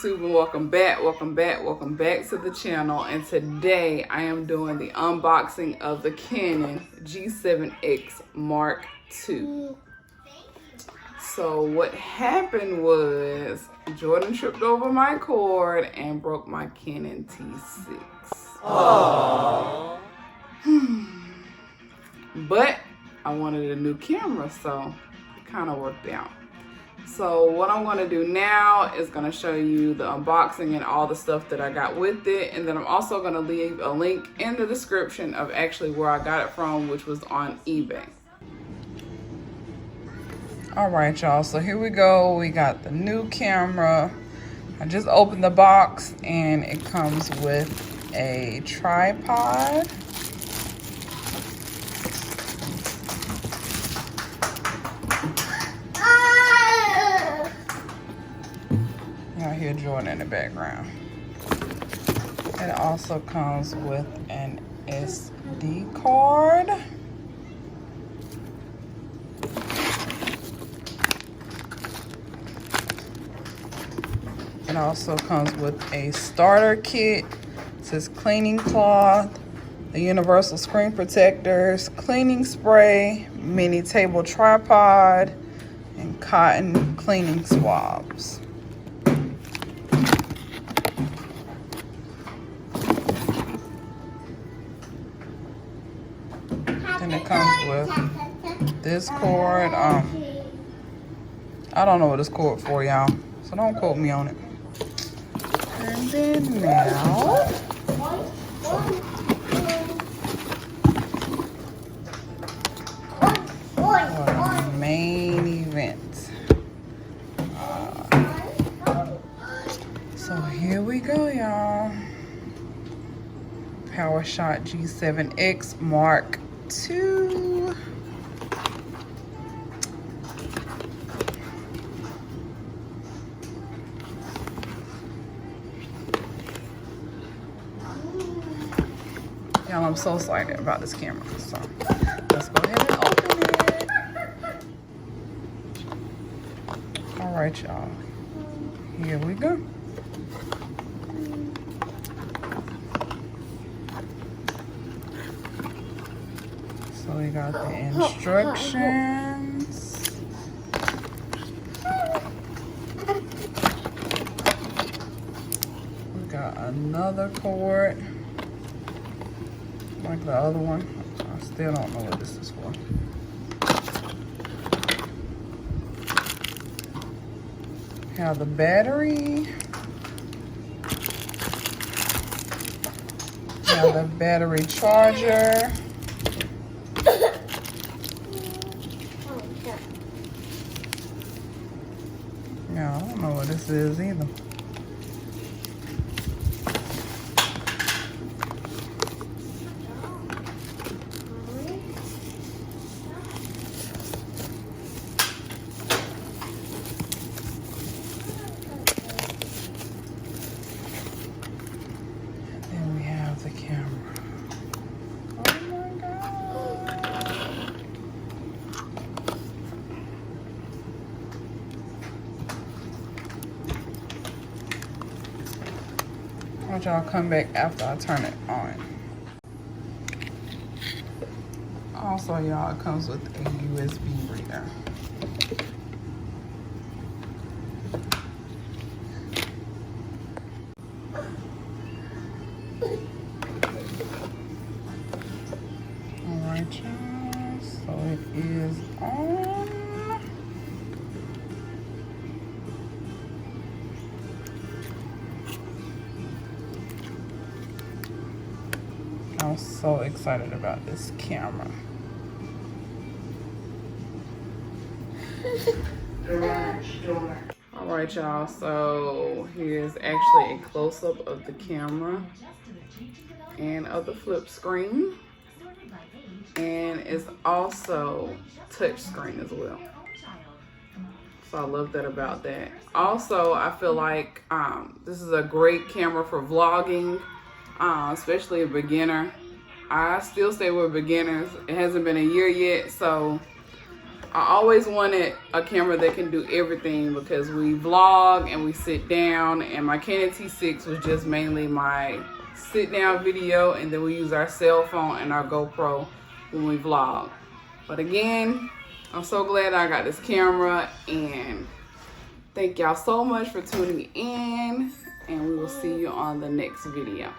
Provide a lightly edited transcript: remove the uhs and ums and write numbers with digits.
YouTube, and welcome back to the channel. And today I am doing the unboxing of the Canon G7X Mark II. So what happened was Jordan tripped over my cord and broke my Canon T6. Aww. But I wanted a new camera, so it kind of worked out. So what I'm going to do now is going to show you the unboxing and all the stuff that I got with it. And then I'm also going to leave a link in the description of actually where I got it from, which was on eBay. All right, y'all. So here we go. We got the new camera. I just opened the box and it comes with a tripod. I hear Jordan in the background. It also comes with an SD card. It also comes with a starter kit. It says cleaning cloth, the universal screen protectors, cleaning spray, mini table tripod, and cotton cleaning swabs. And it comes with this cord. I don't know what this cord for, y'all, so don't quote me on it. And then now, for the main event. So here we go, y'all. PowerShot G7X Mark II. Y'all, I'm so excited about this camera. So let's go ahead and open it. All right, y'all. Here we go. So we got the instructions. We got another cord, like the other one. I still don't know what this is for. Have the battery. Have the battery charger. Yeah, I don't know what this is either. Then we have the camera. Oh my God. I want y'all to come back after I turn it on. Also, y'all, it comes with a USB reader. Alright, y'all, so it is on. I'm so excited about this camera. All right, y'all, so here's actually a close-up of the camera and of the flip screen, and it's also touch screen as well. So I love that about that. Also, I feel like this is a great camera for vlogging, especially a beginner. I still say we're beginners. It hasn't been a year yet, so I always wanted a camera that can do everything because we vlog and we sit down, and my Canon T6 was just mainly my sit down video, and then we use our cell phone and our GoPro when we vlog. But again, I'm so glad I got this camera, and thank y'all so much for tuning in, and we will see you on the next video.